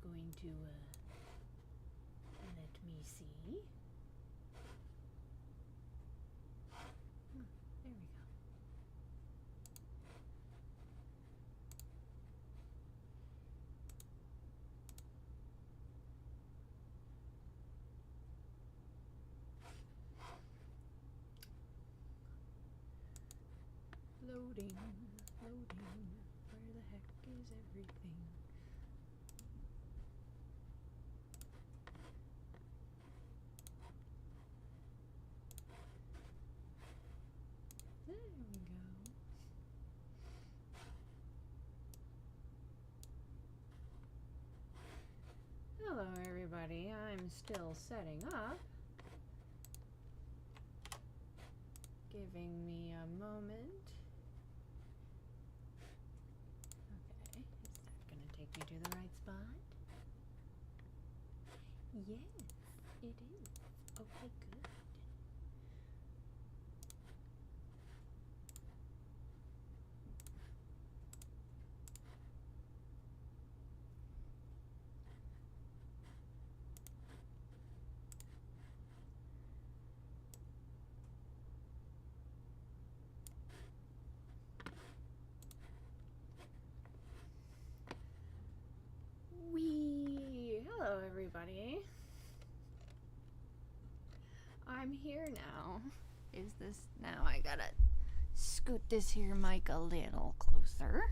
going to let me see. There we go. Loading, loading. Where the heck is everything? There we go. Hello everybody, I'm still setting up. Giving me a moment. Okay, is that gonna take me to the right spot? Yes, it is. Okay, good. Hello everybody. I'm here now. Is this now? I gotta scoot this here mic a little closer.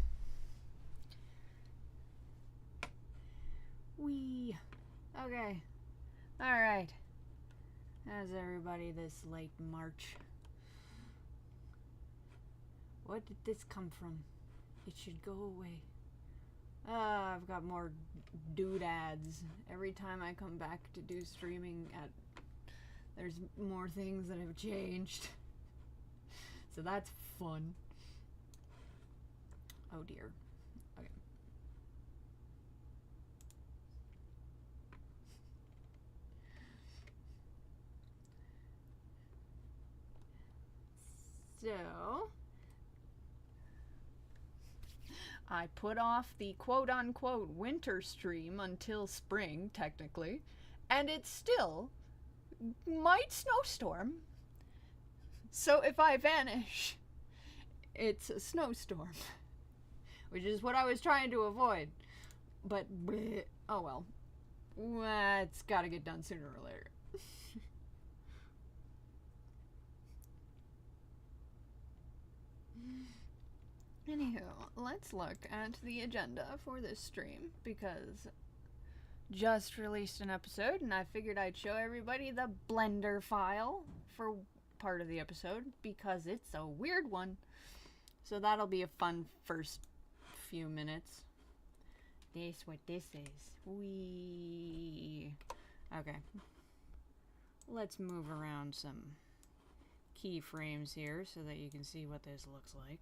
Okay. Alright. How's everybody this late March? What did this come from? It should go away. I've got more doodads. Every time I come back to do streaming, there's more things that have changed. So that's fun. Oh dear. Okay. So I put off the quote-unquote winter stream until spring, technically, and it still might snowstorm. So if I vanish, it's a snowstorm, which is what I was trying to avoid. But, oh well. It's gotta get done sooner or later. Anywho, let's look at the agenda for this stream, because just released an episode and I figured I'd show everybody the Blender file for part of the episode because it's a weird one. So that'll be a fun first few minutes. This what this is. Okay. Let's move around some keyframes here so that you can see what this looks like.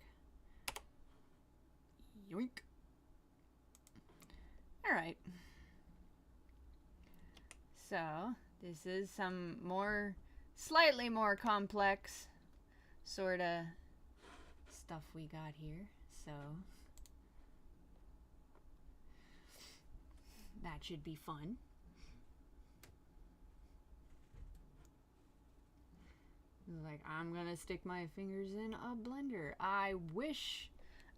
Yoink. Alright. So, this is some slightly more complex sort of stuff we got here. So, that should be fun. Like, I'm gonna stick my fingers in a blender.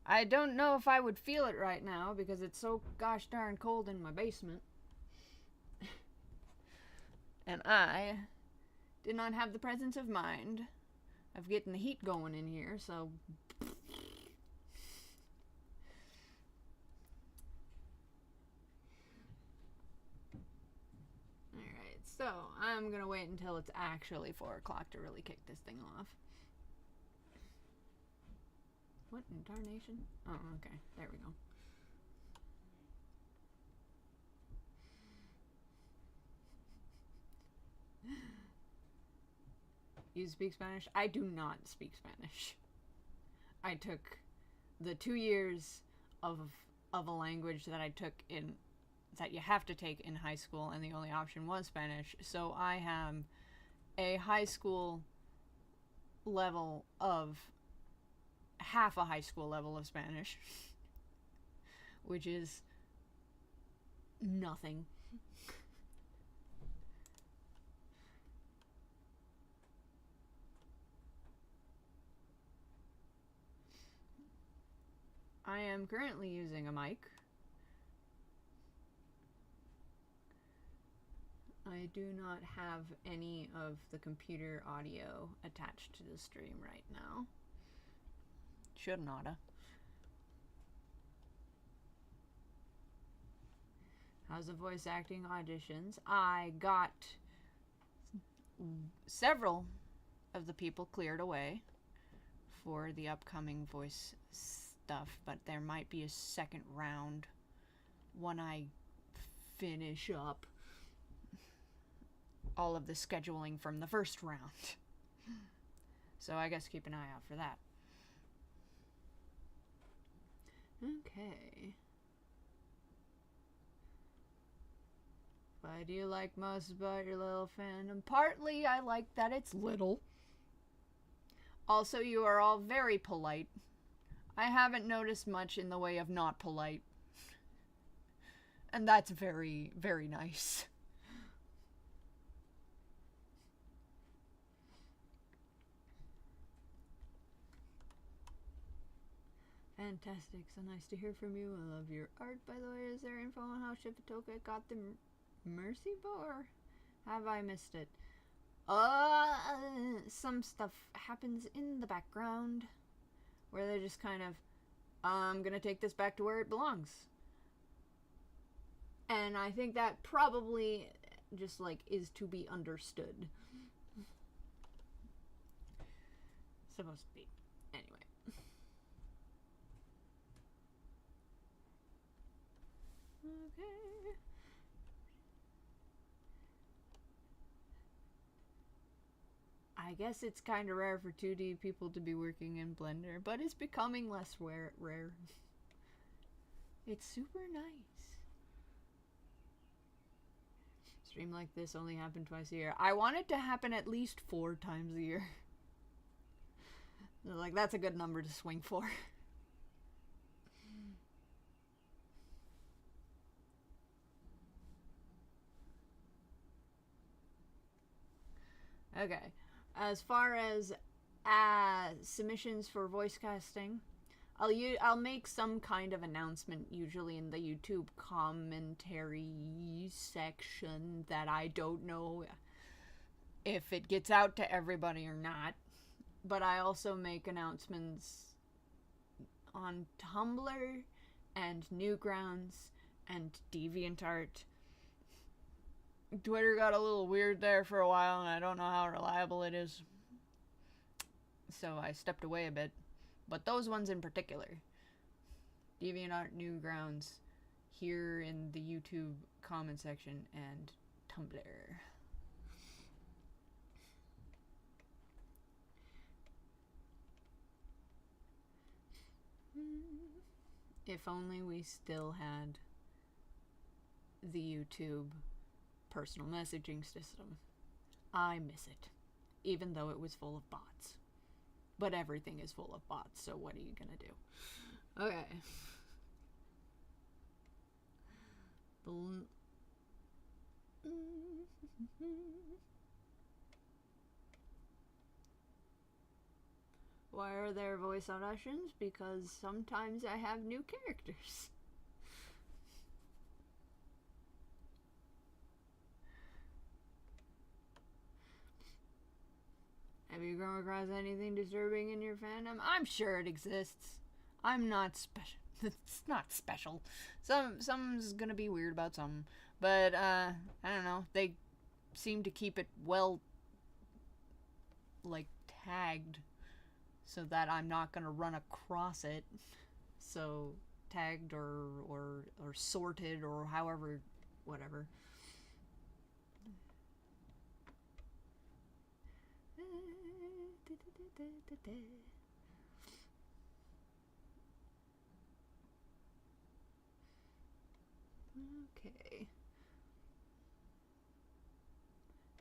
I don't know if I would feel it right now because it's so gosh darn cold in my basement. And I did not have the presence of mind of getting the heat going in here, so. Alright, so I'm gonna wait until it's actually 4 o'clock to really kick this thing off. What in darnation? Oh, okay. There we go. You speak Spanish? I do not speak Spanish. I took the 2 years of a language that I took that you have to take in high school, and the only option was Spanish. So I have a high school level of half a high school level of Spanish, which is nothing. I am currently using a mic. I do not have any of the computer audio attached to the stream right now. Should nota. How's the voice acting auditions? I got several of the people cleared away for the upcoming voice stuff, but there might be a second round when I finish up all of the scheduling from the first round. So I guess keep an eye out for that. Okay. Why do you like most about your little fandom? Partly, I like that it's little. Also, you are all very polite. I haven't noticed much in the way of not polite. And that's very, very nice. Fantastic. So nice to hear from you. I love your art, by the way. Is there info on how Shipatoka got the Mercy Bow, or have I missed it? Some stuff happens in the background where they're just kind of, I'm gonna take this back to where it belongs. And I think that probably just, like, is to be understood. Supposed to be. Anyway. Okay. I guess it's kind of rare for 2D people to be working in Blender, but it's becoming less rare. It's super nice. Stream like this only happened twice a year. I want it to happen at least 4 times a year. Like, that's a good number to swing for. Okay. As far as submissions for voice casting, I'll make some kind of announcement, usually in the YouTube commentary section, that I don't know if it gets out to everybody or not. But I also make announcements on Tumblr and Newgrounds and DeviantArt. Twitter got a little weird there for a while, and I don't know how reliable it is. So I stepped away a bit. But those ones in particular. DeviantArt, Newgrounds, here in the YouTube comment section, and Tumblr. If only we still had the YouTube personal messaging system. I miss it, even though it was full of bots. But everything is full of bots, so what are you gonna do? Okay. Why are there voice auditions? Because sometimes I have new characters. Have you come across anything disturbing in your fandom? I'm sure it exists. I'm not special. It's not special. Some's gonna be weird about some. But, I don't know. They seem to keep it well, like, tagged, so that I'm not gonna run across it. So, tagged or sorted or however, whatever. Okay.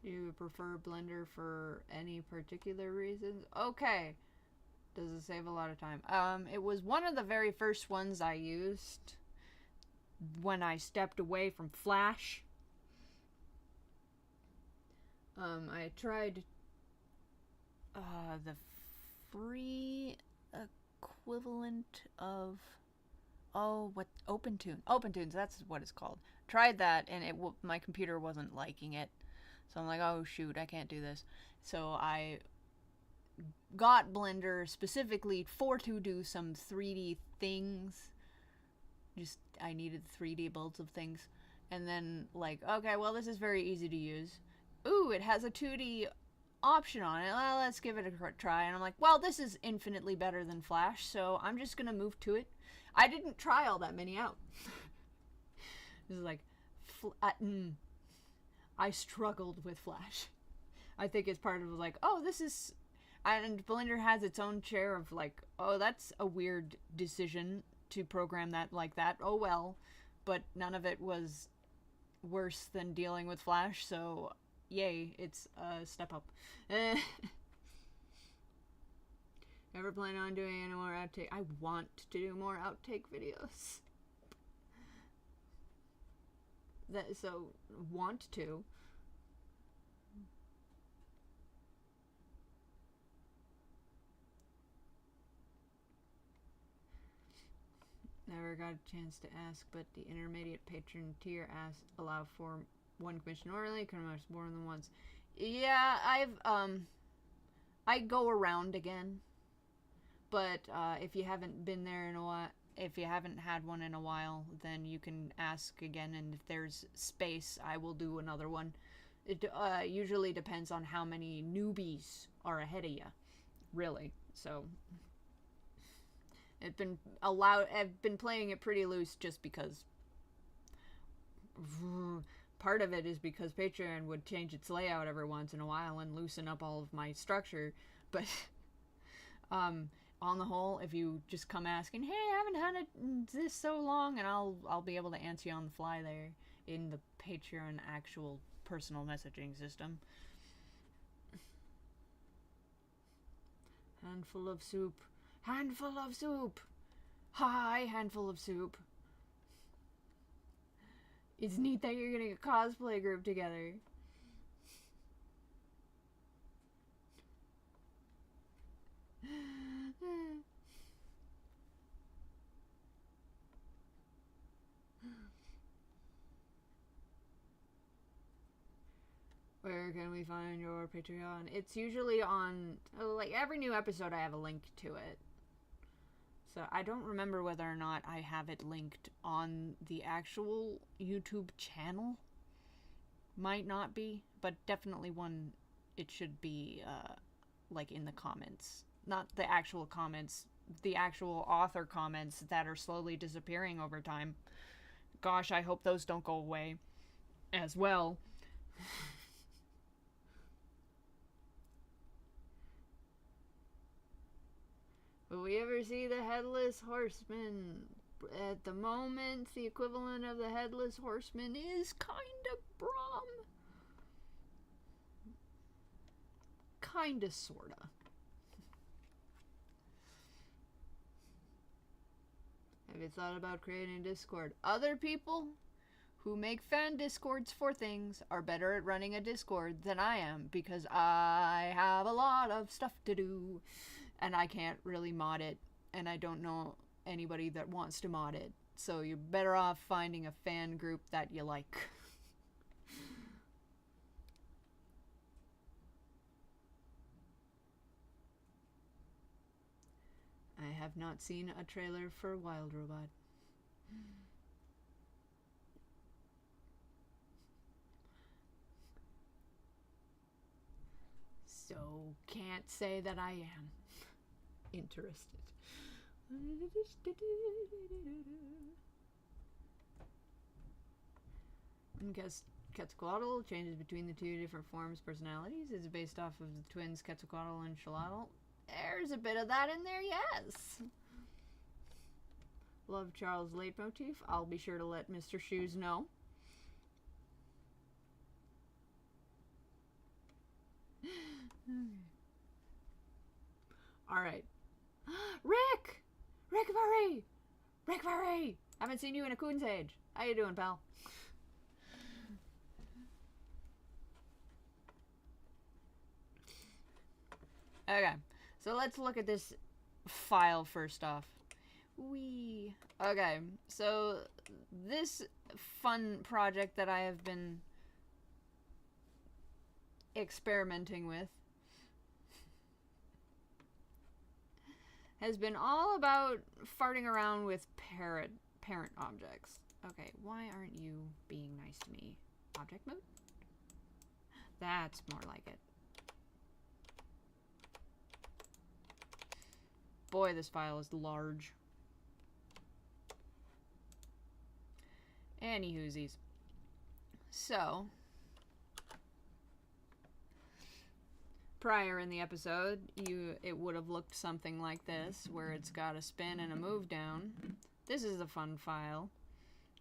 Do you prefer Blender for any particular reasons? Okay. Does it save a lot of time? It was one of the very first ones I used. when I stepped away from Flash. I tried the free equivalent of what OpenTunes, that's what it's called. Tried that, and my computer wasn't liking it, so I'm like, oh shoot, I can't do this. So I got Blender specifically to do some 3D things. Just I needed 3D builds of things, and then like, okay, well, this is very easy to use. Ooh, it has a 2D option on it. Well, let's give it a try. And I'm like, well, this is infinitely better than Flash, so I'm just gonna move to it. I didn't try all that many out. This is like, I struggled with Flash. I think it's part of like, oh, this is, and Blender has its own share of like, oh, that's a weird decision to program that like that. Oh well, but none of it was worse than dealing with Flash, so yay, it's a step up. Ever plan on doing any more outtake? I want to do more outtake videos. Want to. Never got a chance to ask, but the intermediate patron tier allow for one commission orally, can much more than once. Yeah, I go around again. But if you haven't been there in a while, if you haven't had one in a while, then you can ask again, and if there's space, I will do another one. It usually depends on how many newbies are ahead of you, really. So I've been playing it pretty loose just because part of it is because Patreon would change its layout every once in a while and loosen up all of my structure, but on the whole, if you just come asking, hey, I haven't had this so long, and I'll be able to answer you on the fly there in the Patreon actual personal messaging system. Handful of soup. Handful of soup. Hi, handful of soup. It's neat that you're getting a cosplay group together. Where can we find your Patreon? It's usually on, like, every new episode I have a link to it. So I don't remember whether or not I have it linked on the actual YouTube channel. Might not be, but definitely one, it should be, like, in the comments. Not the actual comments, the actual author comments that are slowly disappearing over time. Gosh, I hope those don't go away as well. Will we ever see the Headless Horseman? At the moment, the equivalent of the Headless Horseman is kind of Brom. Kinda, sorta. Have you thought about creating a Discord? Other people who make fan Discords for things are better at running a Discord than I am, because I have a lot of stuff to do and I can't really mod it, and I don't know anybody that wants to mod it. So you're better off finding a fan group that you like. I have not seen a trailer for Wild Robot. So can't say that I am interested. And Quetzalcoatl changes between the two different forms personalities. Is based off of the twins Quetzalcoatl and Xalotl. There's a bit of that in there, yes. Love Charles' leitmotif. I'll be sure to let Mr. Shoes know. Alright. Rick! Rick Murray! Rick Murray! Haven't seen you in a coon's age. How you doing, pal? Okay, so let's look at this file first off. Okay, so this fun project that I have been experimenting with has been all about farting around with parent objects. Okay, why aren't you being nice to me? Object mode? That's more like it. Boy, this file is large. Anywhoosies. So, prior in the episode, it would have looked something like this, where it's got a spin and a move down. This is a fun file.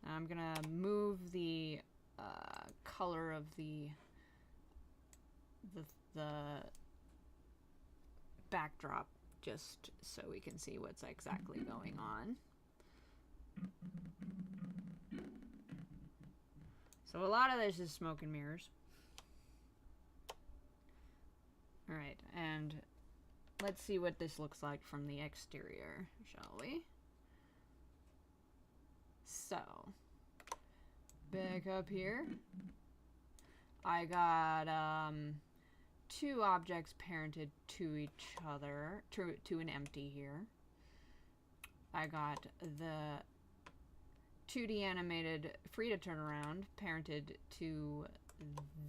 I'm gonna move the color of the backdrop just so we can see what's exactly going on. So a lot of this is smoke and mirrors. Alright, and let's see what this looks like from the exterior, shall we? So, back up here, I got two objects parented to each other, to an empty here. I got the 2D animated free to turn around parented to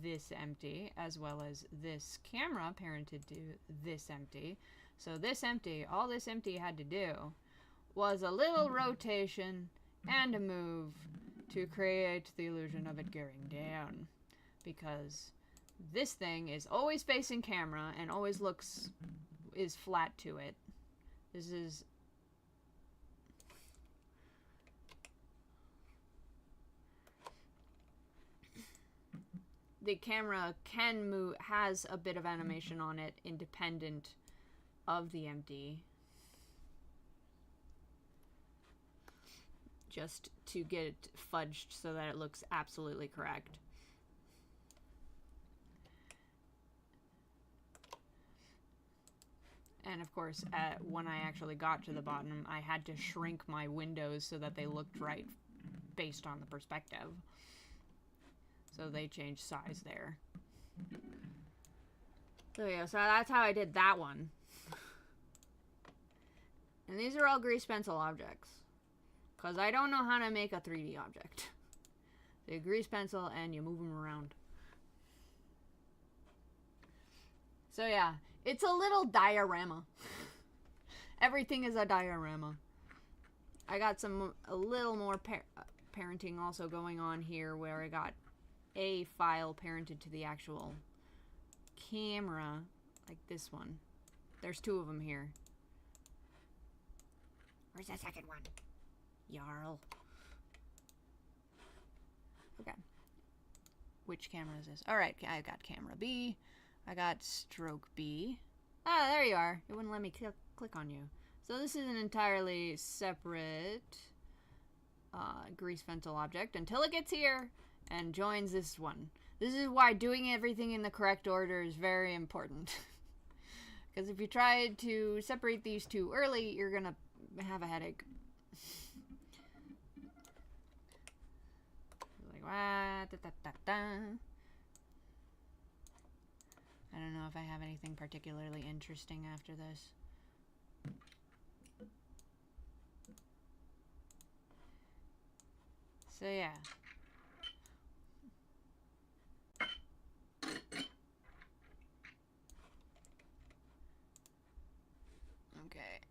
this empty, as well as this camera parented to this empty. So this empty, all this empty had to do was a little rotation and a move to create the illusion of it gearing down, because this thing is always facing camera and always is flat to it. This is the camera can move, has a bit of animation on it independent of the empty, just to get it fudged so that it looks absolutely correct. And of course, when I actually got to the bottom, I had to shrink my windows so that they looked right based on the perspective. So they changed size there. So yeah, so that's how I did that one. And these are all grease pencil objects, because I don't know how to make a 3D object. So you grease pencil and you move them around. So yeah, it's a little diorama. Everything is a diorama. I got a little more parenting also going on here, where I got a file parented to the actual camera, like this one. There's two of them here. Where's the second one? Yarl. Okay. Which camera is this? Alright, I got camera B. I got stroke B. Ah, there you are. It wouldn't let me click on you. So this is an entirely separate grease pencil object until it gets here and joins this one. This is why doing everything in the correct order is very important. Because if you try to separate these two early, you're gonna have a headache. Like, wah, da, da, da, da. I don't know if I have anything particularly interesting after this. So yeah. Okay.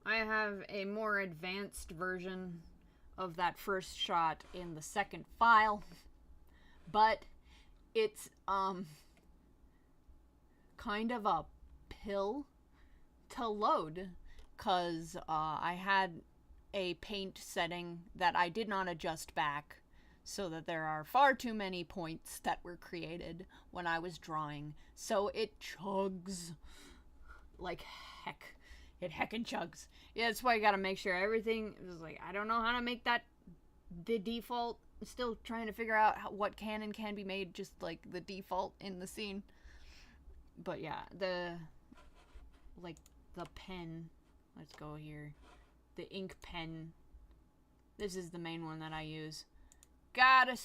I have a more advanced version of that first shot in the second file, but it's kind of a pill to load, because I had a paint setting that I did not adjust back, so that there are far too many points that were created when I was drawing, so it chugs like heck. It heckin' chugs. Yeah, that's why you gotta make sure everything is like, I don't know how to make that the default. Still trying to figure out what can and can be made just like the default in the scene. But yeah, the pen. Let's go here. The ink pen. This is the main one that I use. Gotta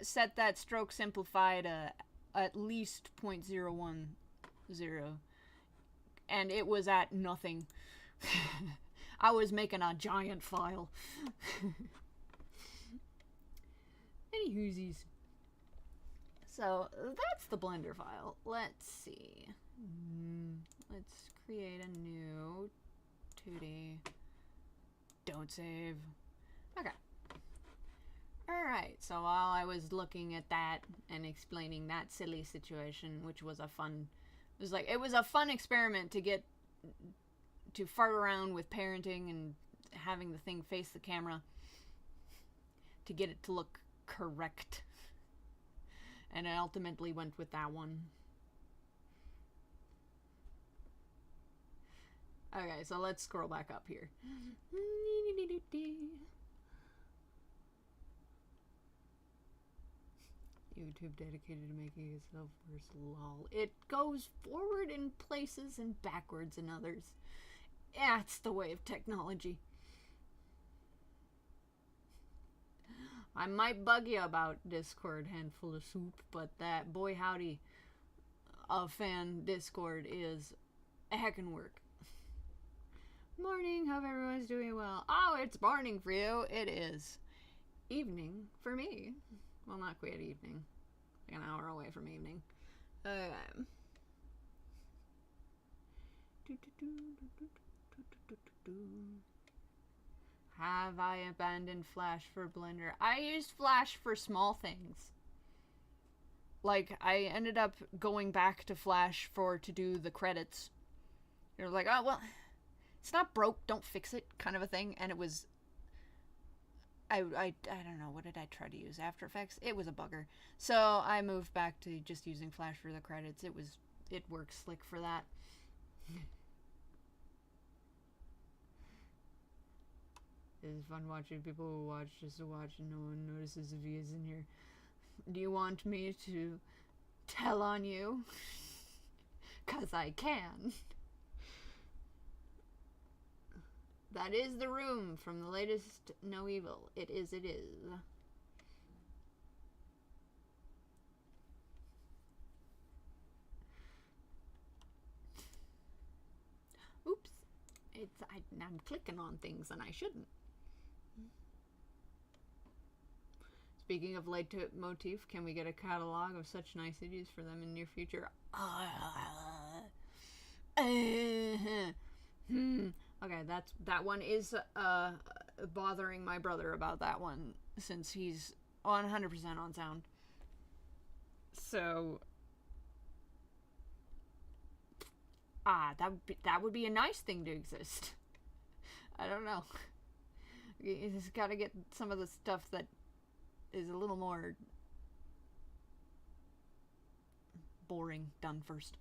set that stroke simplify to at least 0.010. And it was at nothing. I was making a giant file. Any whoosies. So that's the Blender file. Let's see. Let's create a new 2D. Don't save. Okay. Alright, so while I was looking at that and explaining that silly situation, which was it was a fun experiment to get to fart around with parenting and having the thing face the camera to get it to look correct. And I ultimately went with that one. Okay, so let's scroll back up here. YouTube dedicated to making itself worse, lol. It goes forward in places and backwards in others. Yeah, it's the way of technology. I might bug you about Discord, handful of soup, but that boy howdy of fan Discord is a heckin' work. Morning, hope everyone's doing well. Oh, it's morning for you. It is evening for me. Well, not quite evening. Like an hour away from evening. Have I abandoned Flash for Blender? I used Flash for small things. Like, I ended up going back to Flash to do the credits. You're like, oh, well, it's not broke, don't fix it, kind of a thing. And it was... I don't know, what did I try to use? After Effects? It was a bugger. So I moved back to just using Flash for the credits. It works slick for that. It's fun watching people who watch just to watch and no one notices if he is in here. Do you want me to tell on you? 'Cause I can. That is the room from the latest No Evil. It is, it is. Oops. I'm clicking on things and I shouldn't. Speaking of leitmotif, can we get a catalog of such niceties for them in near future? Okay, that one is bothering my brother about that one since he's 100% on sound. So that would be a nice thing to exist. I don't know. You just gotta get some of the stuff that is a little more boring done first.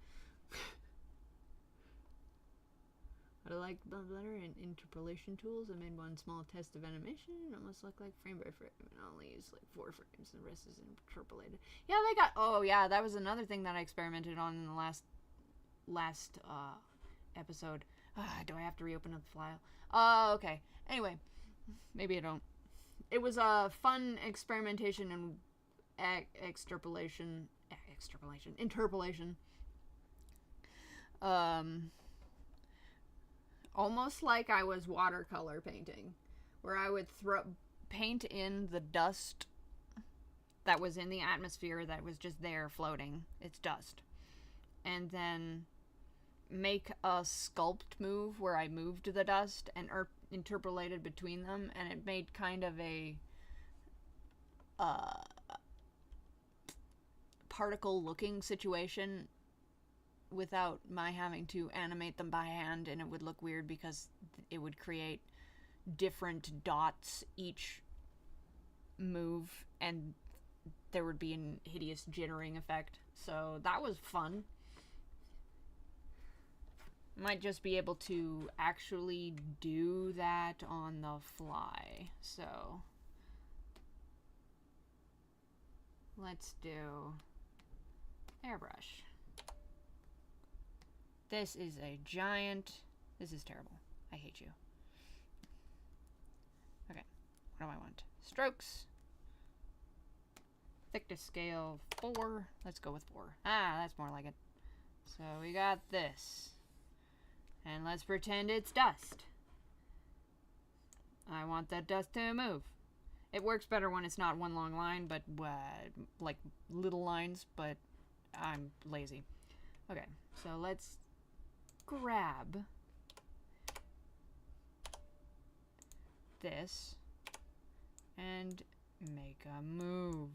I like Blender and interpolation tools. I made one small test of animation. It almost looked like frame by frame. I only used like 4 frames. The rest is interpolated. Yeah, they got... Oh, yeah, that was another thing that I experimented on in the last episode. Do I have to reopen up the file? Okay. Anyway, maybe I don't. It was a fun experimentation and interpolation. Almost like I was watercolor painting, where I would paint in the dust that was in the atmosphere that was just there floating. It's dust. And then make a sculpt move where I moved the dust and interpolated between them, and it made kind of a particle looking situation without my having to animate them by hand, and it would look weird because it would create different dots each move, and there would be an hideous jittering effect. So that was fun. Might just be able to actually do that on the fly. So let's do airbrush. This is a giant, this is terrible. I hate you. Okay, what do I want? Strokes. Thickness scale 4. Let's go with 4. Ah, that's more like it. So we got this. And let's pretend it's dust. I want that dust to move. It works better when it's not one long line, but like little lines, but I'm lazy. Okay, so let's grab this and make a move.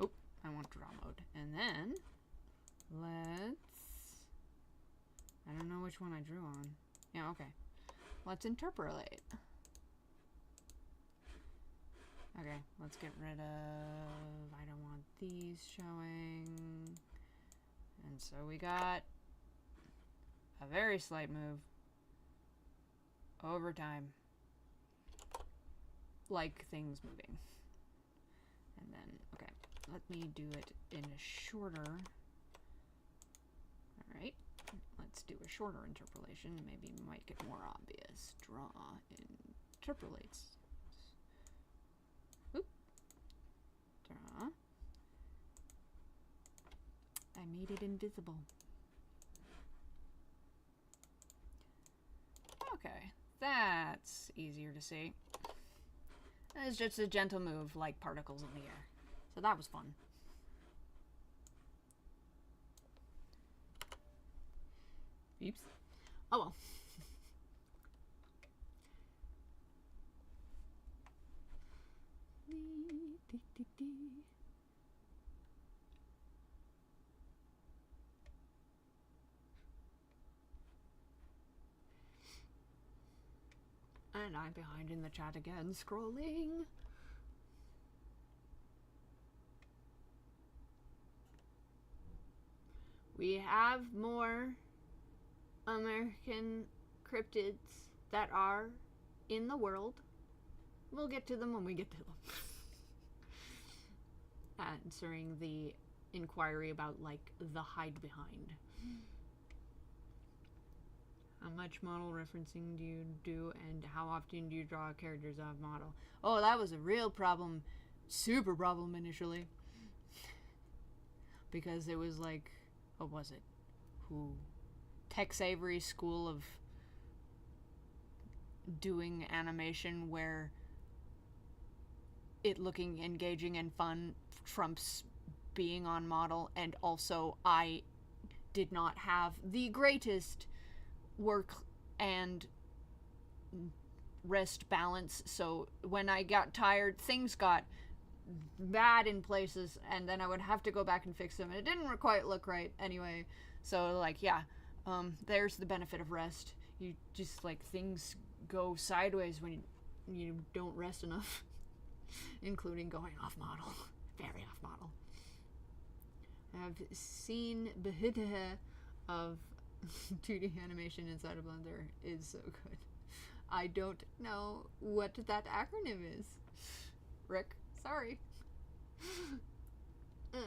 Oh, I want draw mode. And then let's, I don't know which one I drew on. Yeah, okay. Let's interpolate. Okay, let's get rid of, I don't want these showing. And so we got a very slight move over time. Like things moving. And then, okay, let me do it in a shorter. Alright, let's do a shorter interpolation. Maybe might get more obvious. Draw interpolates. Oop. Draw. I made it invisible. Okay, that's easier to see. It's just a gentle move like particles in the air. So that was fun. Oops. Oh well. And I'm behind in the chat again, scrolling. We have more American cryptids that are in the world. We'll get to them when we get to them. Answering the inquiry about, like, the hide behind. How much model referencing do you do, and how often do you draw characters off model? Oh, that was a real problem, super problem initially. Because it was like, what was it? Tex Avery's school of doing animation where it looking engaging and fun trumps being on model, and also I did not have the greatest work and rest balance, so when I got tired, things got bad in places, and then I would have to go back and fix them, and it didn't quite look right anyway. So, like, yeah, there's the benefit of rest. You just, like, things go sideways when you don't rest enough, including going off model. Very off model. I've seen the of 2D animation inside of Blender is so good. I don't know what that acronym is. Rick, sorry. Okay.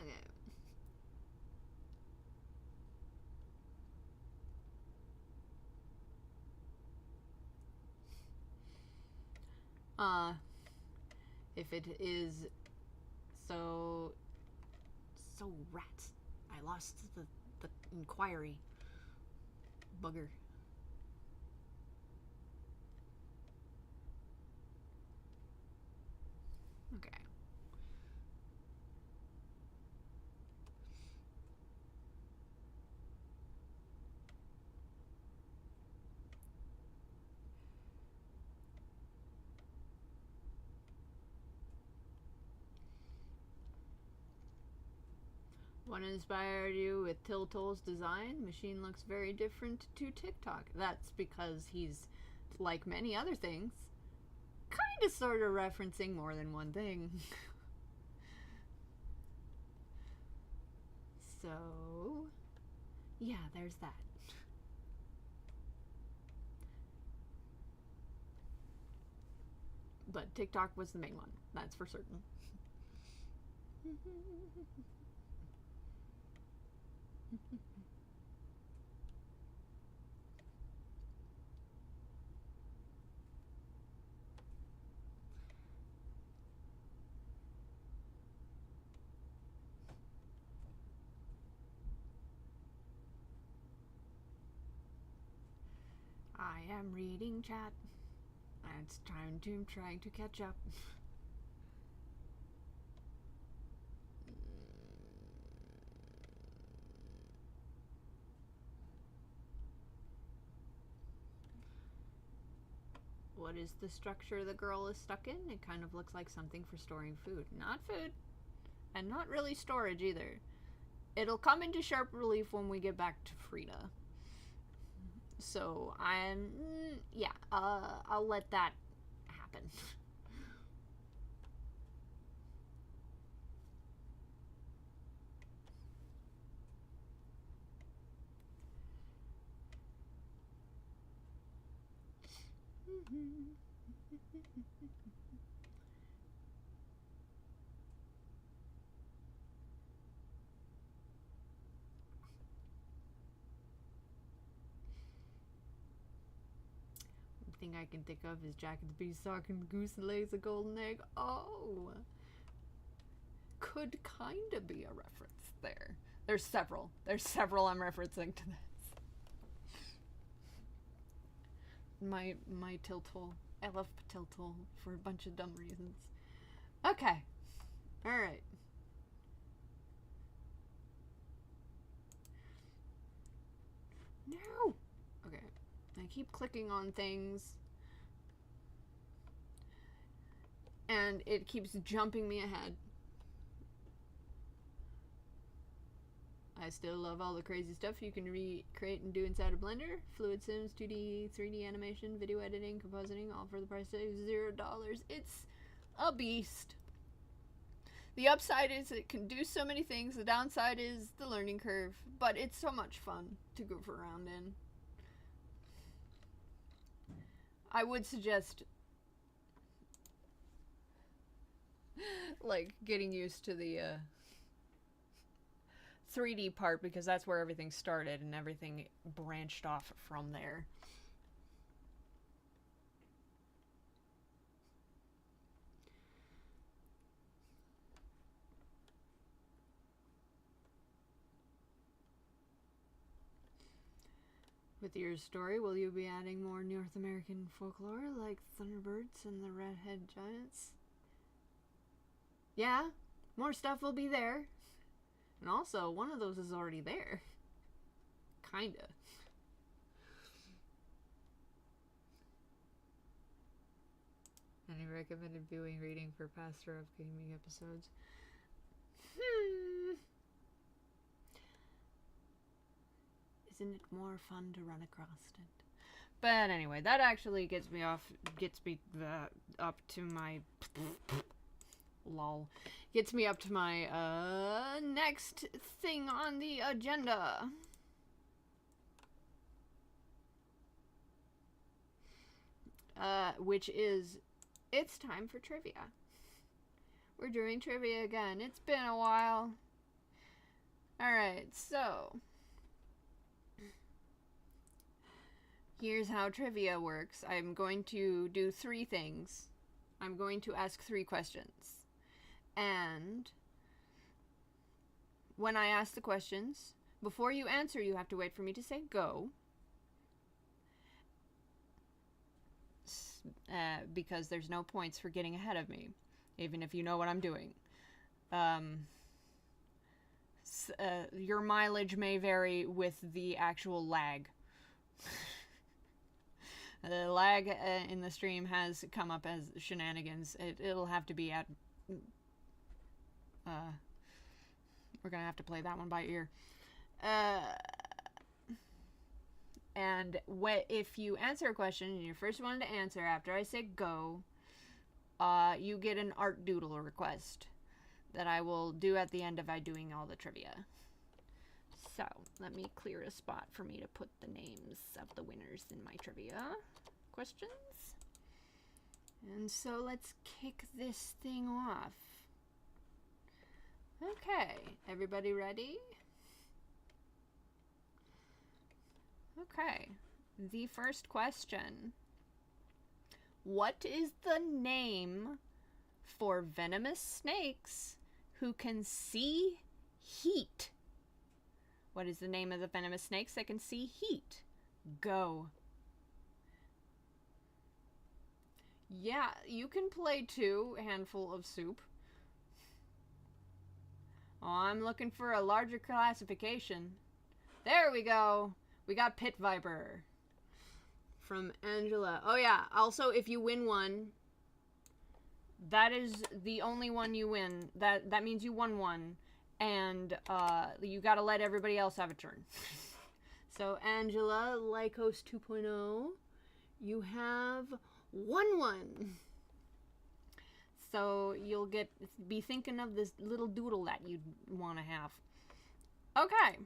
If it is so rats. I lost the inquiry. Bugger. Okay. What inspired you with Tiltol's design? Machine looks very different to TikTok. That's because he's, like many other things, kind of sort of referencing more than one thing. So, yeah, there's that. But TikTok was the main one, that's for certain. I am reading chat. It's time to trying to catch up. What is the structure the girl is stuck in? It kind of looks like something for storing food. Not food. And not really storage either. It'll come into sharp relief when we get back to Frida. So I'll let that happen. Thing I can think of is Jack and the Beanstalk and Goose lays a golden egg. Oh, could kinda be a reference there. There's several I'm referencing to this. My tiltle. I love tiltle for a bunch of dumb reasons. Okay. Alright. No! Okay. I keep clicking on things. And it keeps jumping me ahead. I still love all the crazy stuff you can recreate and do inside a Blender. Fluid Sims, 2D, 3D animation, video editing, compositing, all for the price of $0. It's a beast. The upside is it can do so many things. The downside is the learning curve. But it's so much fun to goof around in. I would suggest like getting used to the 3D part, because that's where everything started and everything branched off from there. With your story, will you be adding more North American folklore like Thunderbirds and the Redhead Giants? Yeah, more stuff will be there. And also, one of those is already there. Kinda. Any recommended viewing reading for past or upcoming episodes? Isn't it more fun to run across it? But anyway, that actually gets me up to my lol. Gets me up to my next thing on the agenda. Which is, it's time for trivia. We're doing trivia again. It's been a while. Alright, so here's how trivia works. I'm going to do 3 things. I'm going to ask 3 questions. And when I ask the questions, before you answer, you have to wait for me to say go. Because there's no points for getting ahead of me, even if you know what I'm doing. Your mileage may vary with the actual lag. The lag in the stream has come up as shenanigans. It'll have to be at... we're gonna have to play that one by ear. And if you answer a question and you're first one to answer after I say go, you get an art doodle request that I will do at the end of I doing all the trivia. So, let me clear a spot for me to put the names of the winners in my trivia questions. And so let's kick this thing off. Okay, everybody ready? Okay, the first question. What is the name for venomous snakes who can see heat? What is the name of the venomous snakes that can see heat? Go. Yeah, you can play too, handful of soup. Oh, I'm looking for a larger classification. There we go. We got pit viper. From Angela. Oh yeah, also if you win one, that is the only one you win. That means you won one. And you gotta let everybody else have a turn. So Angela, Lycos 2.0, you have won one. So you'll be thinking of this little doodle that you'd want to have. Okay.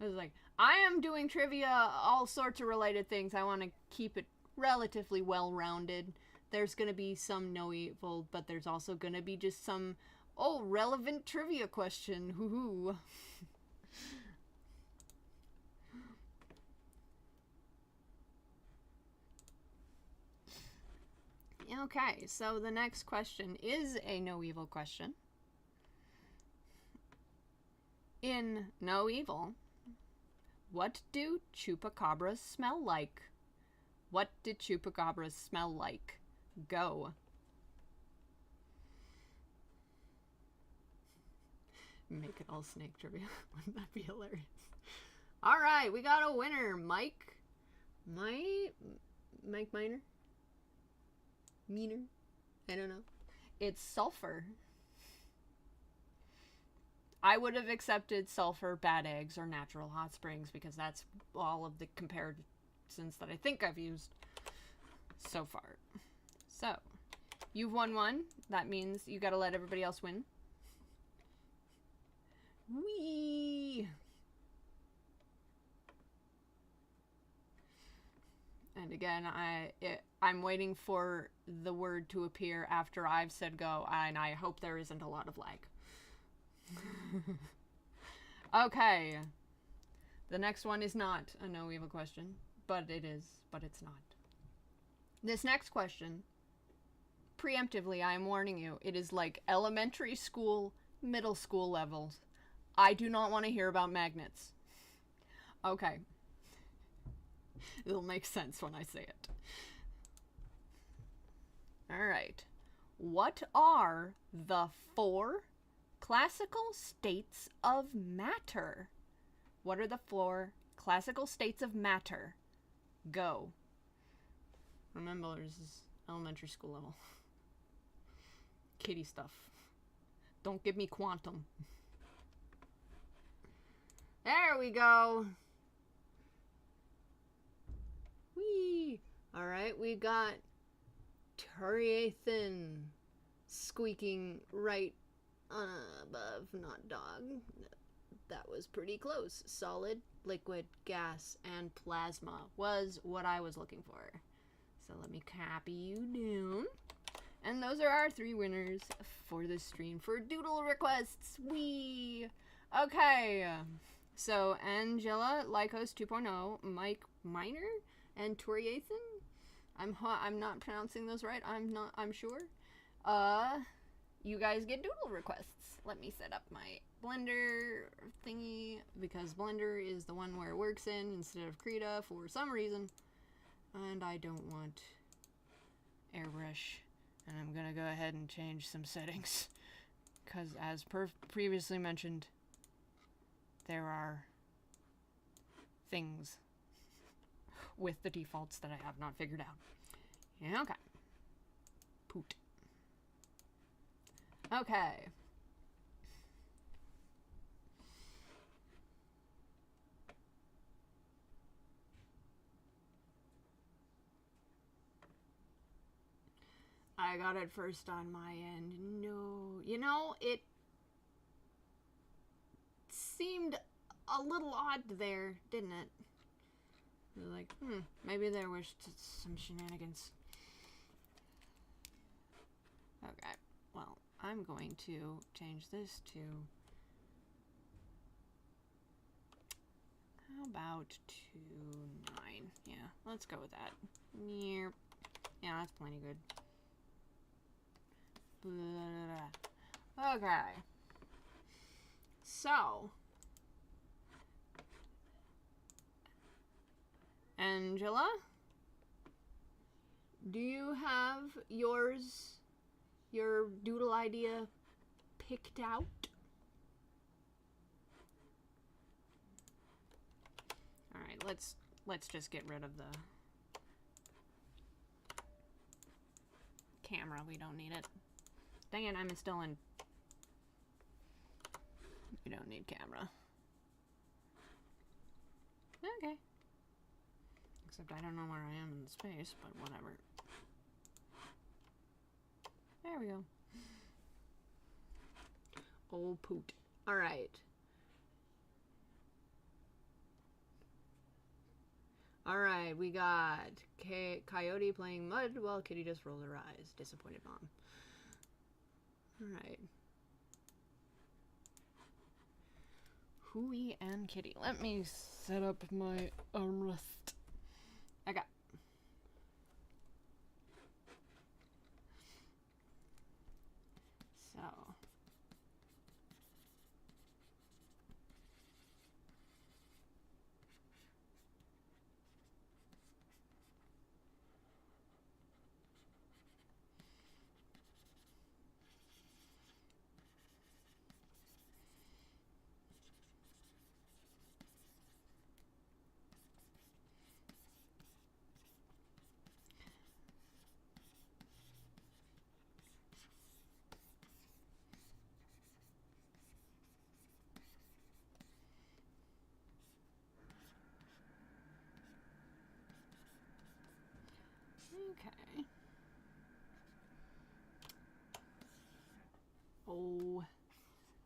I was like, I am doing trivia, all sorts of related things. I want to keep it relatively well-rounded. There's going to be some no evil, but there's also going to be just some, relevant trivia question. Hoo-hoo. Okay, so the next question is a no evil question. In No Evil, what do chupacabras smell like? What did chupacabras smell like? Go. Make it all snake trivia. Wouldn't that be hilarious? All right, we got a winner. Mike Miner? Meaner? I don't know. It's sulfur. I would have accepted sulfur, bad eggs, or natural hot springs because that's all of the comparisons that I think I've used so far. So, you've won one. That means you gotta let everybody else win. Whee! And again, I'm waiting for the word to appear after I've said go, and I hope there isn't a lot of lag. Okay. The next one is not a no evil question, but it's not. This next question, preemptively, I am warning you, it is like elementary school, middle school levels. I do not want to hear about magnets. Okay. It'll make sense when I say it. Alright. What are the 4 classical states of matter? What are the 4 classical states of matter? Go. Remember, this is elementary school level. Kiddie stuff. Don't give me quantum. There we go. Whee! Alright, we got Turiathan squeaking right above not dog. That was pretty close. Solid, liquid, gas, and plasma was what I was looking for. So let me copy you down. And those are our 3 winners for this stream for doodle requests. Whee! Okay. So Angela, Lycos 2.0, Mike Miner, and Turiathan. I'm not pronouncing those right. I'm sure. You guys get doodle requests. Let me set up my Blender thingy because Blender is the one where it works in instead of Krita for some reason. And I don't want airbrush. And I'm gonna go ahead and change some settings because as previously mentioned, there are things with the defaults that I have not figured out. Yeah, okay. Poot. Okay. I got it first on my end. No. You know, it seemed a little odd there, didn't it? Like, maybe there was some shenanigans. Okay, well, I'm going to change this to... How about 2-9? Yeah, let's go with that. Yeah, that's plenty good. Okay. So... Angela? Do you have your doodle idea picked out? Alright, let's just get rid of the camera. We don't need it. Dang it, I'm still in... You don't need camera. Okay. Except I don't know where I am in the space, but whatever. There we go. Oh, poot. Alright. Alright, we got Coyote playing mud while Kitty just rolls her eyes. Disappointed mom. Alright. Hooey and Kitty. Let me set up my armrest. I got. So. Okay. Oh,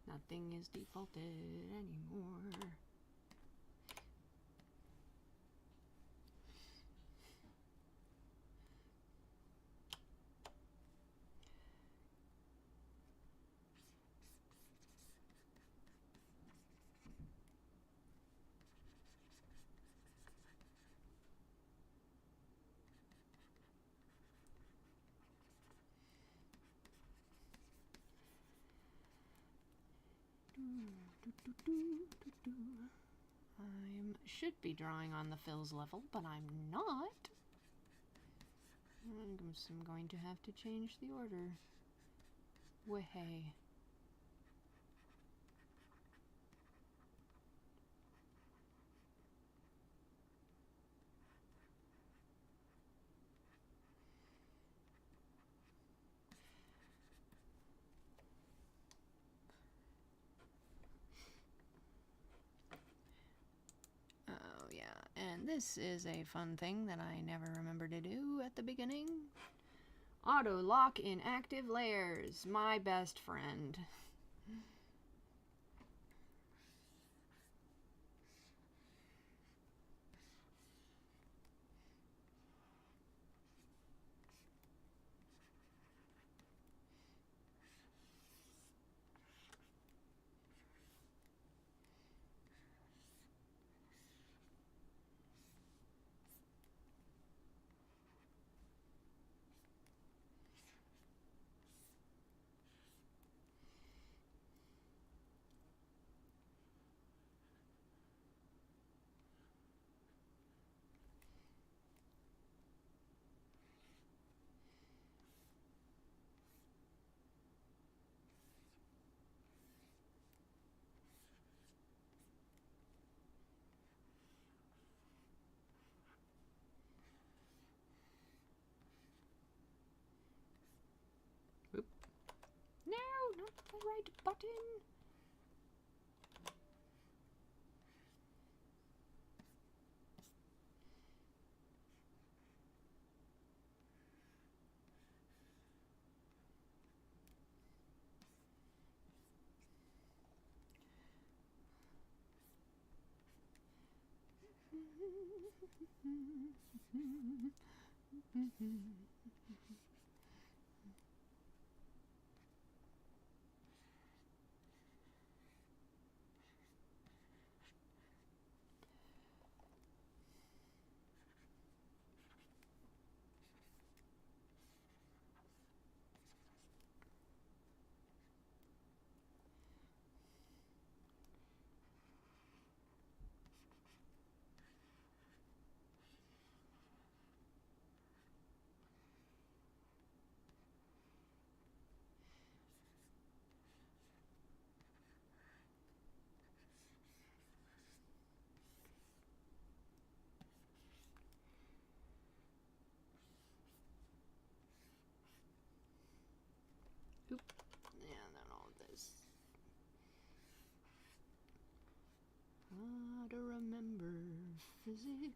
nothing is defaulted anymore. I should be drawing on the fills level, but I'm not. I'm going to have to change the order. Way. And this is a fun thing that I never remember to do at the beginning. Auto lock in active layers, my best friend. Oop. No, not the right button. Oop. And then all this. How to remember physics.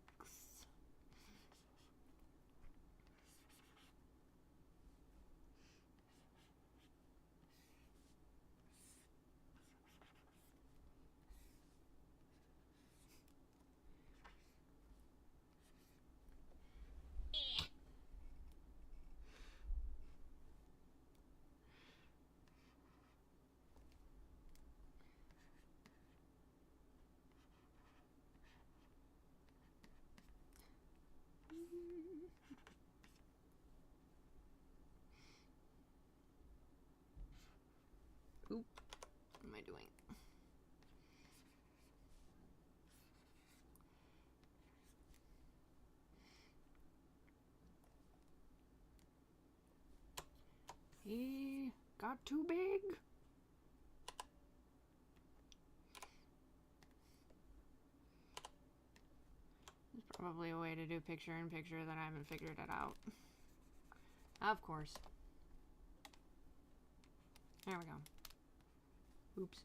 Oop, what am I doing? He got too big. There's probably a way to do picture in picture that I haven't figured it out. Of course. There we go. Oops.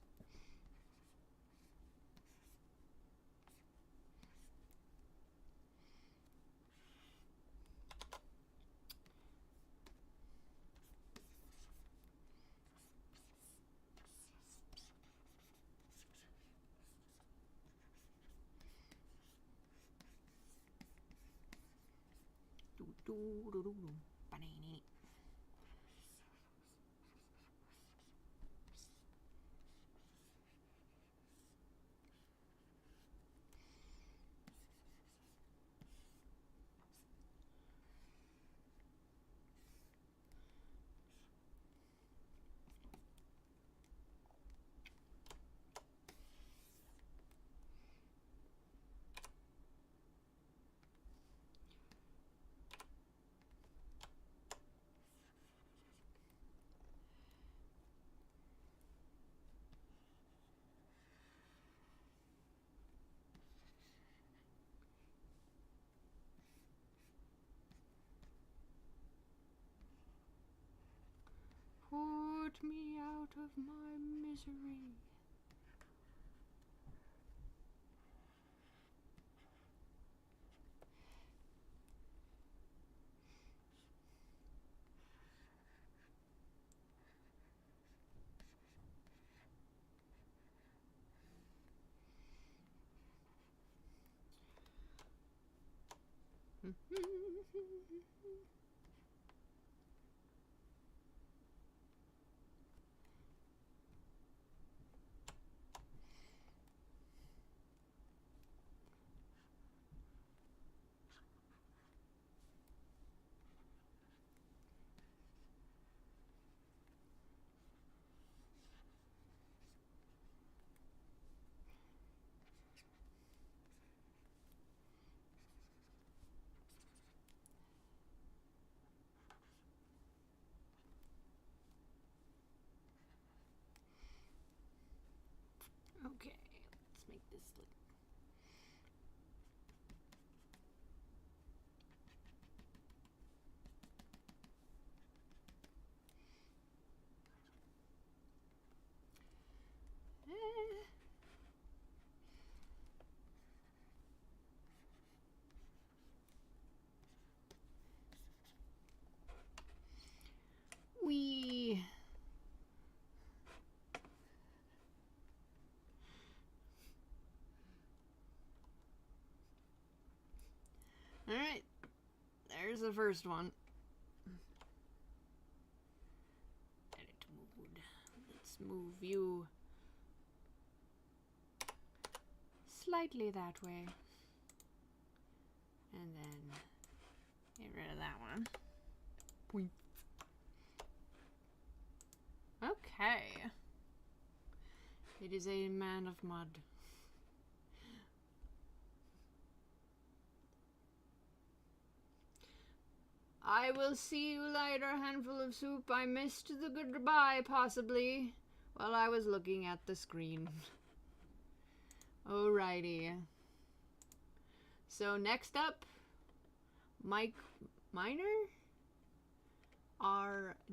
Banana. Put me out of my misery. Okay, let's make this look. We Alright. There's the first one. Edit mode. Let's move you slightly that way. And then get rid of that one. Boing. Okay. It is a man of mud. I will see you later, handful of soup. I missed the goodbye, possibly, while I was looking at the screen. Alrighty. So next up, Mike Miner?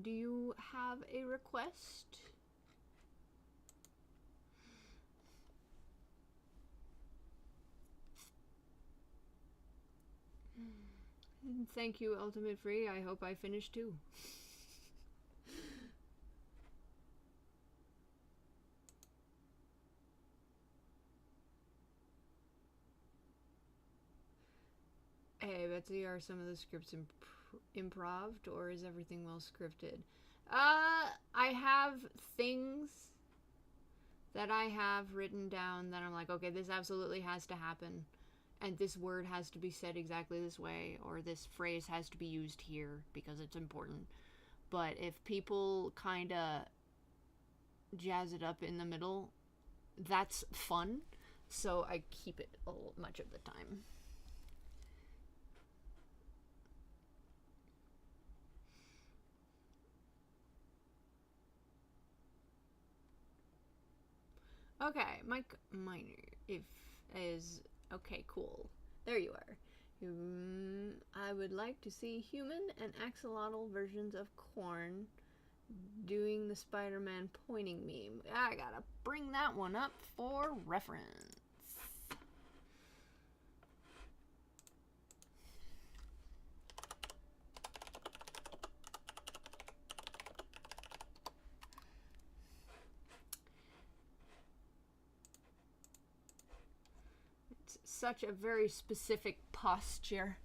Do you have a request? Thank you, Ultimate Free. I hope I finish too. Hey, Betsy, are some of the scripts improved, or is everything well scripted? I have things that I have written down that I'm like, okay, this absolutely has to happen. And this word has to be said exactly this way, or this phrase has to be used here because it's important. But if people kind of jazz it up in the middle, that's fun. So I keep it much of the time. Okay, Mike Miner, okay, cool. There you are. I would like to see human and axolotl versions of Corn doing the Spider-Man pointing meme. I gotta bring that one up for reference. Such a very specific posture.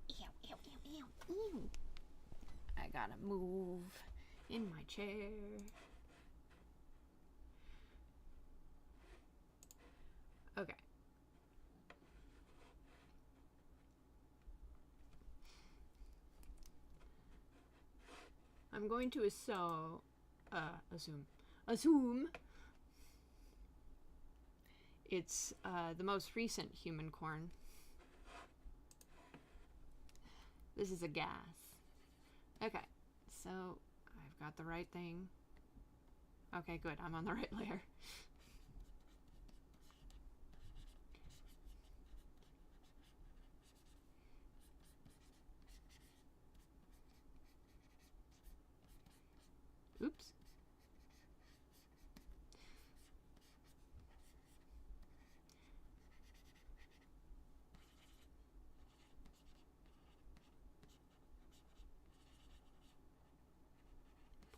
Ew, ew, ew, ew, ew. I gotta move in my chair. Okay. I'm going to assume it's the most recent human corn. This is a gas. Okay, so I've got the right thing. Okay, good. I'm on the right layer. Oops.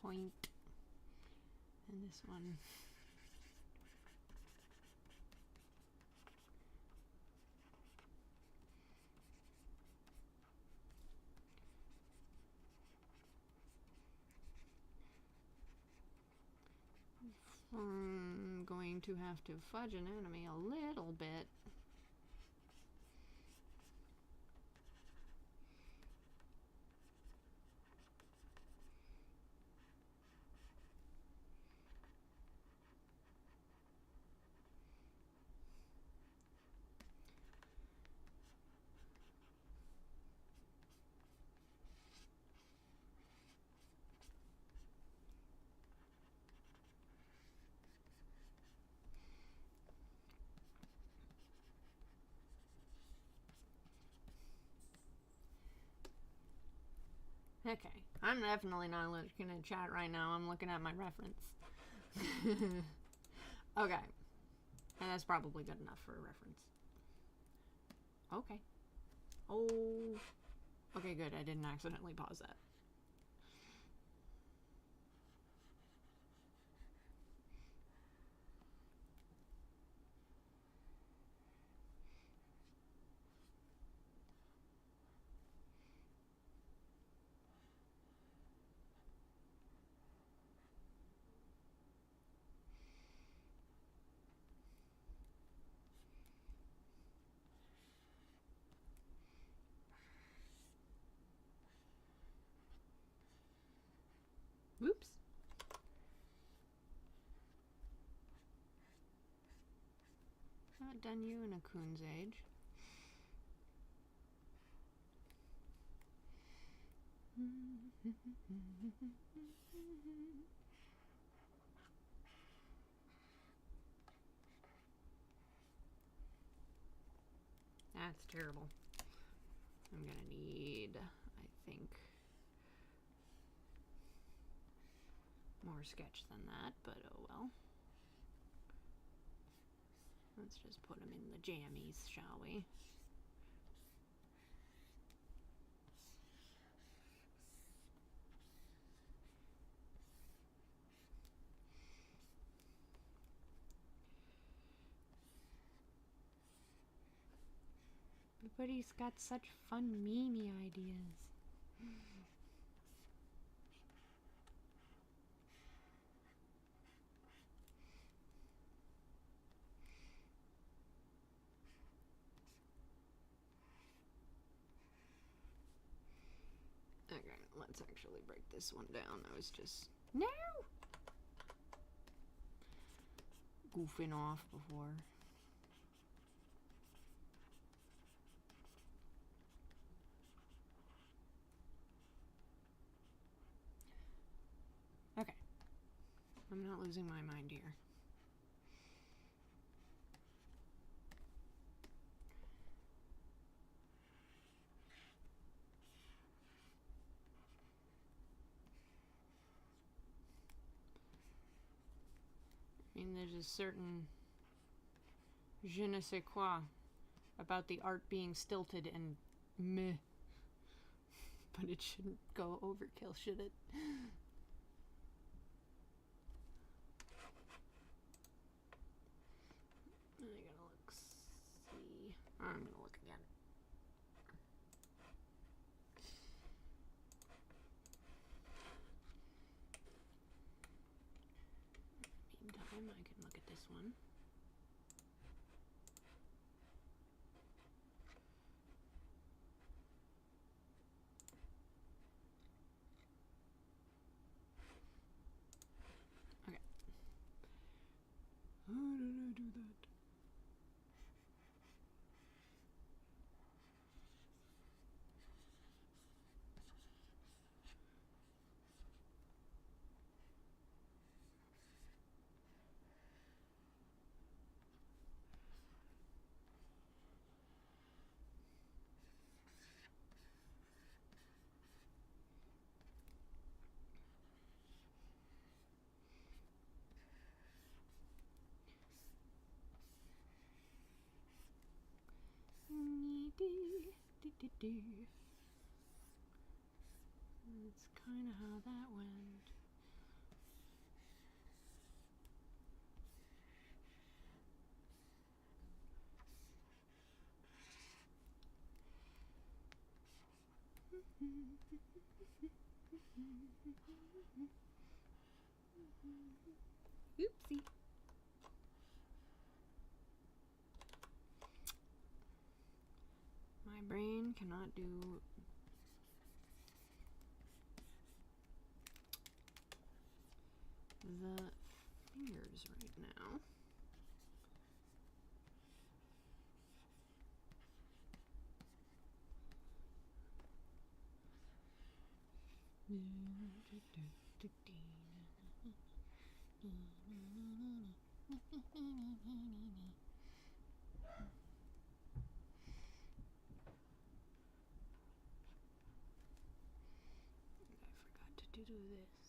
Point. And this one. I'm going to have to fudge an enemy a little bit. Okay, I'm definitely not looking at chat right now. I'm looking at my reference. Okay, and that's probably good enough for a reference. Okay. Oh. Okay, good. I didn't accidentally pause that. Whoops. Haven't done you in a coon's age. That's terrible. I'm gonna need, I think, more sketch than that, but oh well. Let's just put them in the jammies, shall we? Everybody's got such fun meme ideas. Okay, let's actually break this one down. I was just goofing off before. Okay. I'm not losing my mind here. I mean, there's a certain je ne sais quoi about the art being stilted and meh. But it shouldn't go overkill, should it? I gotta look, see. I'm gonna look again. Meantime, I can look at this one. Okay. How did I do that? That's kind of how that went. Oopsie. My brain cannot do the fingers right now. I forgot to do this.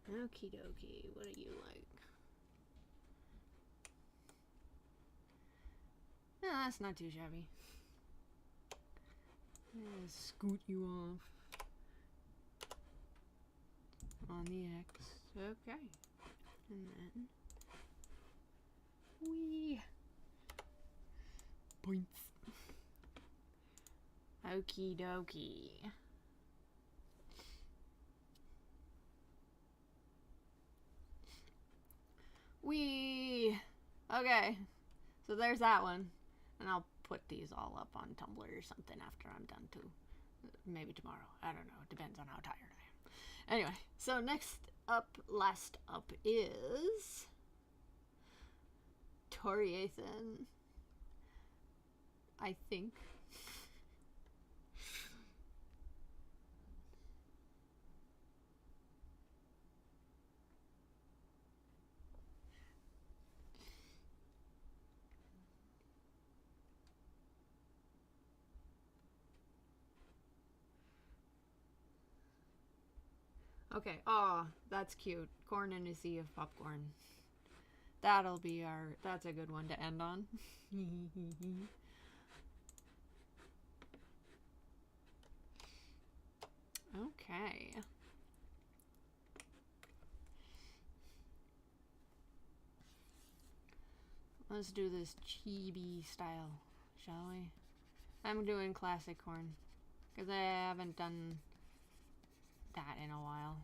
Okie dokie, what do you like? No, that's not too shabby. Scoot you off on the X. Okay. And then wee points. Okie dokie. Wee. Okay. So there's that one. And I'll put these all up on Tumblr or something after I'm done too. Maybe tomorrow. I don't know. It depends on how tired I am. Anyway, so last up is Toriathan. I think. Okay. Oh, that's cute. Corn in a sea of popcorn. That's a good one to end on. Okay. Let's do this chibi style, shall we? I'm doing classic corn, because I haven't done that in a while.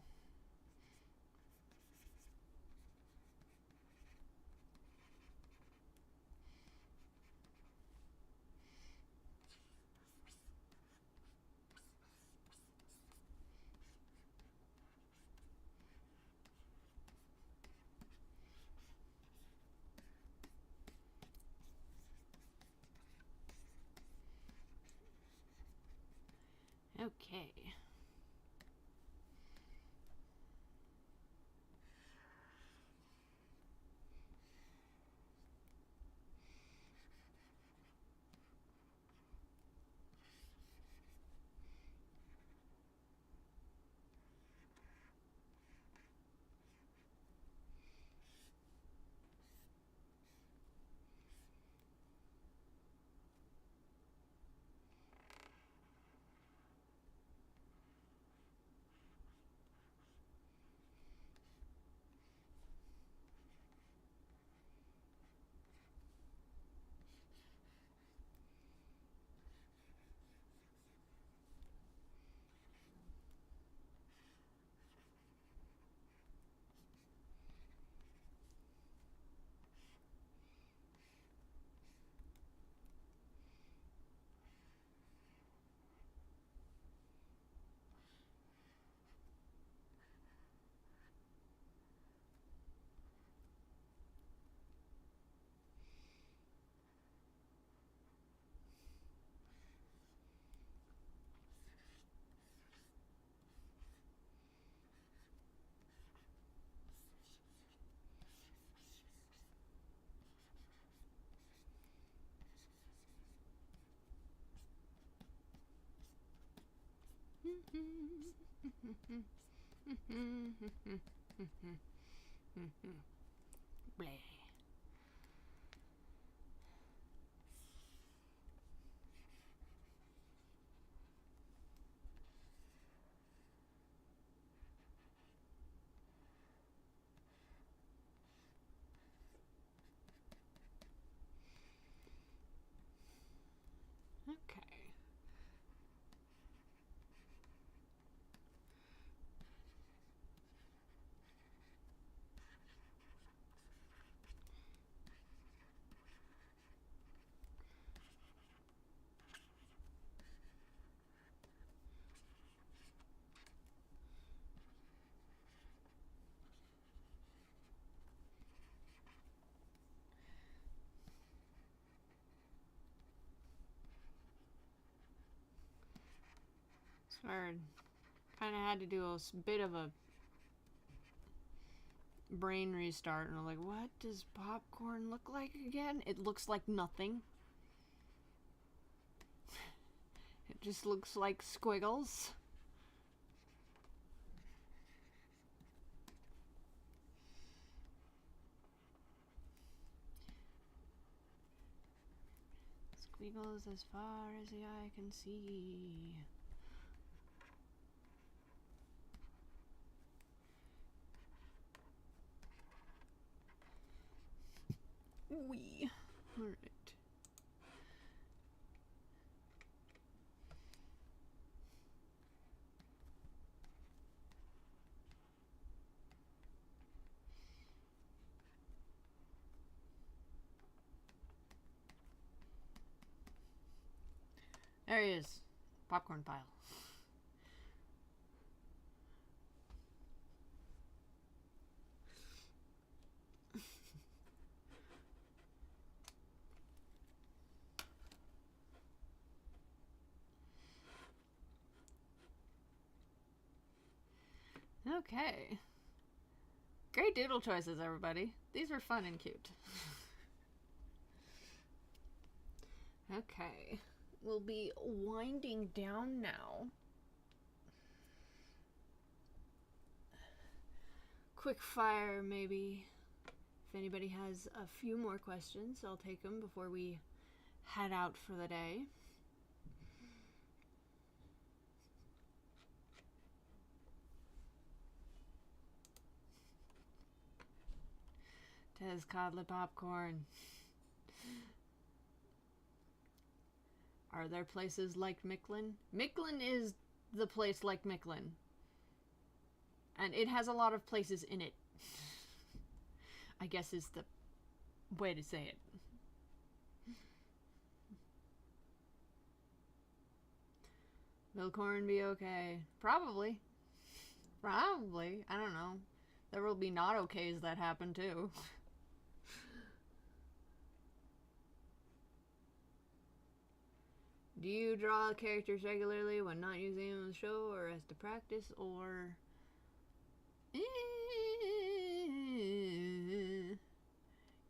Okay. Bleh. Okay. Hard. Kind of had to do a bit of a brain restart, and I'm like, what does popcorn look like again? It looks like nothing. It just looks like squiggles. Squiggles as far as the eye can see. Wee. Alright. There he is. Popcorn pile. Okay. Great doodle choices, everybody. These were fun and cute. Okay. We'll be winding down now. Quick fire, maybe. If anybody has a few more questions, I'll take them before we head out for the day. Tez Codlet Popcorn. Are there places like Micklin? Micklin is the place like Micklin. And it has a lot of places in it. I guess is the way to say it. Will corn be okay? Probably. Probably. I don't know. There will be not okays that happen too. Do you draw characters regularly when not using them in the show, or as to practice, or...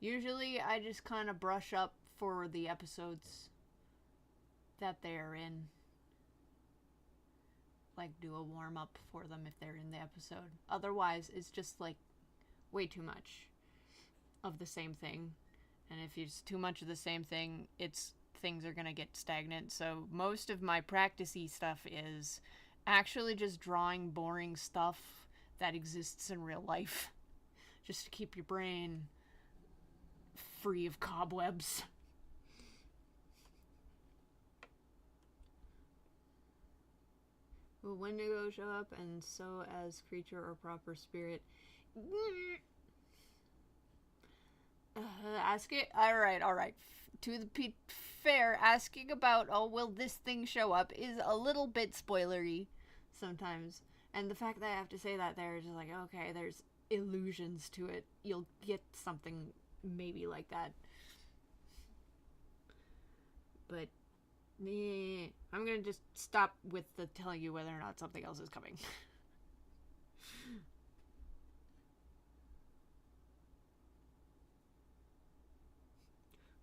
Usually I just kind of brush up for the episodes that they're in. Like, do a warm-up for them if they're in the episode. Otherwise, it's just, like, way too much of the same thing. And if it's too much of the same thing, things are gonna get stagnant. So most of my practice-y stuff is actually just drawing boring stuff that exists in real life. Just to keep your brain free of cobwebs. Will Wendigo show up and so as creature or proper spirit? Ask it. Alright. To the fair, asking about, oh, will this thing show up is a little bit spoilery sometimes. And the fact that I have to say that there is just like, okay, there's illusions to it. You'll get something maybe like that. But I'm gonna just stop with the telling you whether or not something else is coming.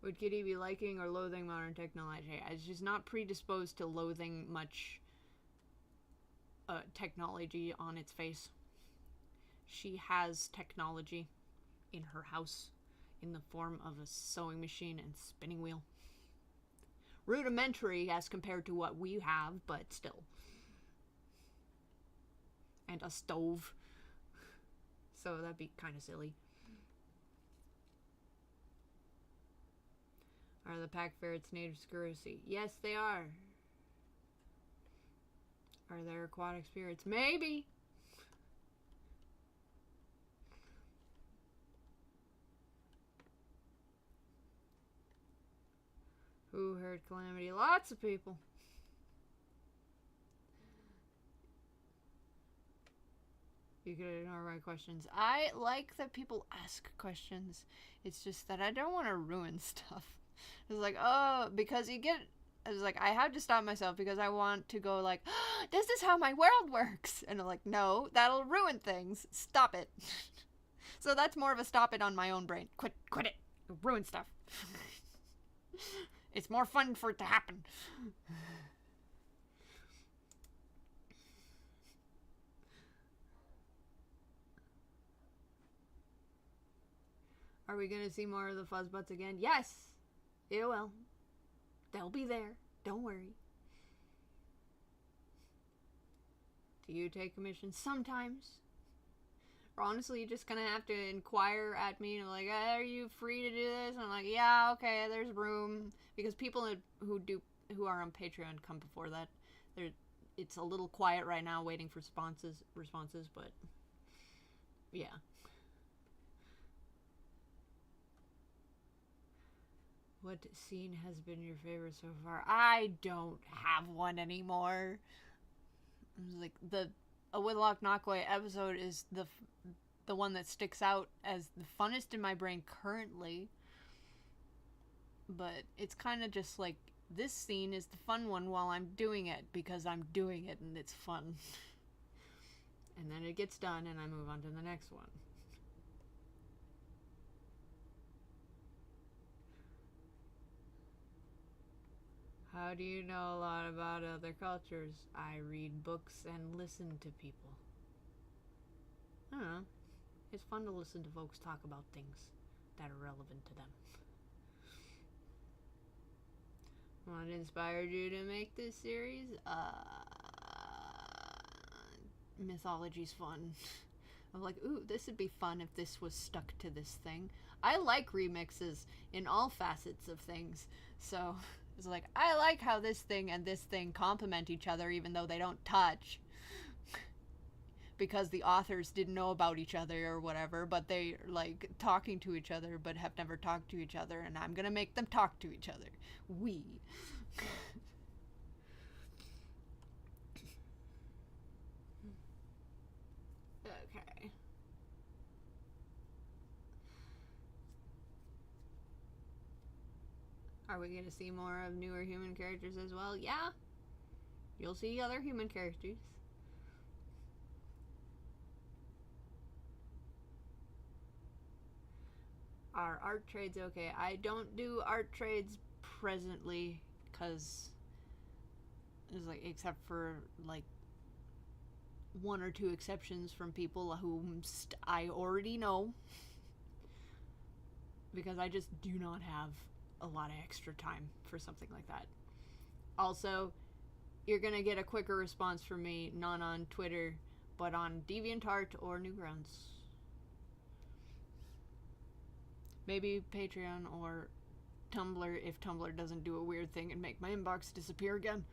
Would Kitty be liking or loathing modern technology? She's not predisposed to loathing much technology on its face. She has technology in her house in the form of a sewing machine and spinning wheel. Rudimentary as compared to what we have, but still. And a stove. So that'd be kind of silly. Are the pack ferrets native to Scurucy? Yes, they are. Are there aquatic spirits? Maybe. Who heard Calamity? Lots of people. You could ignore my questions. I like that people ask questions. It's just that I don't want to ruin stuff. It's like, oh, because you get... It's like, I have to stop myself because I want to go like, oh, this is how my world works. And I'm like, no, that'll ruin things. Stop it. So that's more of a stop it on my own brain. Quit it. Ruin stuff. It's more fun for it to happen. Are we going to see more of the fuzzbutts again? Yes. It will. They'll be there. Don't worry. Do you take commissions? Sometimes. Or honestly, you're just gonna have to inquire at me and like, are you free to do this? And I'm like, yeah, okay, there's room. Because people who are on Patreon come before that. It's a little quiet right now, waiting for responses, but yeah. What scene has been your favorite so far? I don't have one anymore. Like the A Whitlock Knockaway episode is the one that sticks out as the funnest in my brain currently. But it's kind of just like this scene is the fun one while I'm doing it because I'm doing it and it's fun. And then it gets done and I move on to the next one. How do you know a lot about other cultures? I read books and listen to people. I don't know. It's fun to listen to folks talk about things that are relevant to them. What inspired you to make this series? Mythology's fun. I'm like, ooh, this would be fun if this was stuck to this thing. I like remixes in all facets of things. So it's like, I like how this thing and this thing complement each other even though they don't touch. Because the authors didn't know about each other or whatever, but they like talking to each other but have never talked to each other, and I'm gonna make them talk to each other. Okay. Are we gonna see more of newer human characters as well? Yeah. You'll see other human characters. Are art trades okay? I don't do art trades presently because it's like, except for like one or two exceptions from people whom I already know, because I just do not have a lot of extra time for something like that. Also, you're gonna get a quicker response from me, not on Twitter, but on DeviantArt or Newgrounds. Maybe Patreon or Tumblr if Tumblr doesn't do a weird thing and make my inbox disappear again.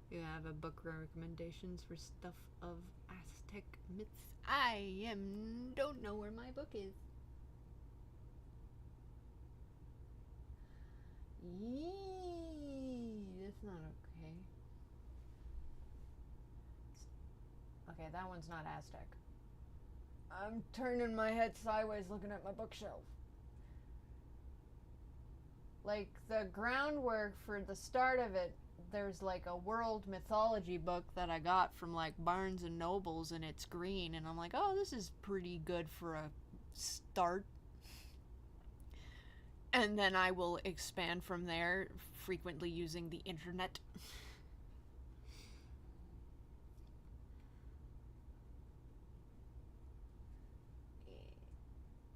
You have a book recommendations for stuff of Aztec myths? I don't know where my book is. Yee, that's not okay. Okay, that one's not Aztec. I'm turning my head sideways looking at my bookshelf. Like, the groundwork for the start of it, there's like a world mythology book that I got from like Barnes and Nobles, and it's green, and I'm like, oh, this is pretty good for a start. And then I will expand from there, frequently using the internet.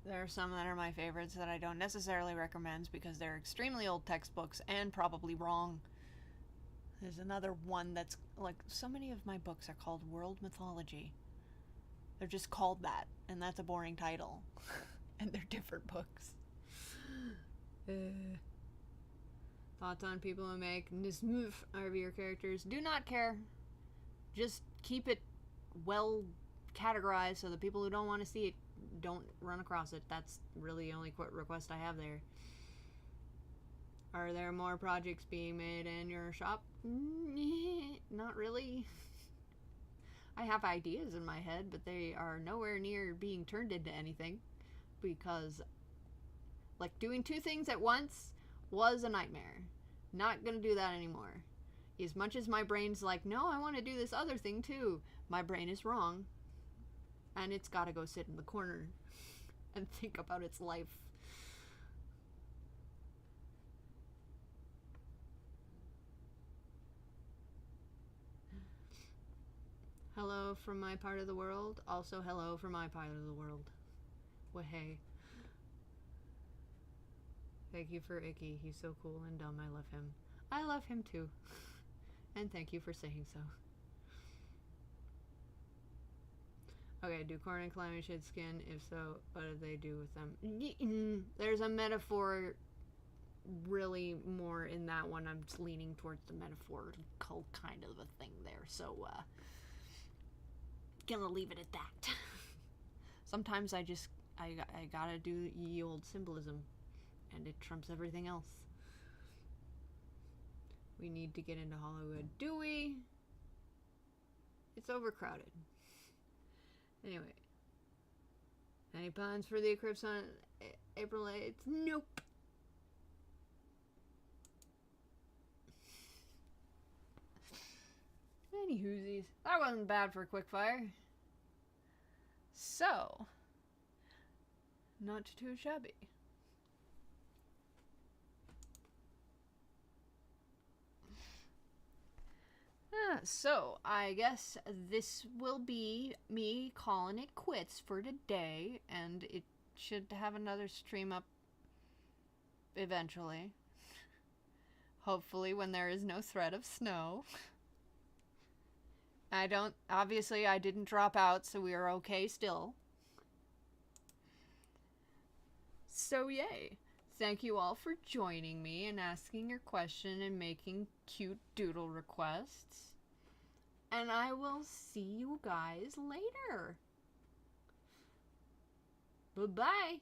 There are some that are my favorites that I don't necessarily recommend because they're extremely old textbooks and probably wrong. There's another one that's like, so many of my books are called World Mythology. They're just called that, and that's a boring title. And they're different books. Thoughts on people who make nismuf of your characters? Do not care. Just keep it well categorized so the people who don't want to see it don't run across it. That's really the only request I have there. Are there more projects being made in your shop? Not really. I have ideas in my head, but they are nowhere near being turned into anything because, like, doing two things at once was a nightmare. Not gonna do that anymore. As much as my brain's like, no, I want to do this other thing too, my brain is wrong. And it's gotta go sit in the corner and think about its life. Hello from my part of the world. Also hello from my part of the world. Well, hey. Thank you for Icky. He's so cool and dumb. I love him. I love him too. And thank you for saying so. Okay, do corn and climate shed skin? If so, what do they do with them? There's a metaphor really more in that one. I'm just leaning towards the metaphorical kind of a thing there. So, gonna leave it at that. Sometimes I gotta do ye old symbolism, and it trumps everything else. We need to get into Hollywood. Do we? It's overcrowded. Anyway. Any plans for the eclipse on April 8th? Nope. Any hoosies. That wasn't bad for a quick fire. So, not too shabby. So, I guess this will be me calling it quits for today, and it should have another stream up eventually. Hopefully when there is no threat of snow. Obviously I didn't drop out, so we are okay still. So yay. Thank you all for joining me and asking your question and making cute doodle requests. And I will see you guys later. Bye-bye.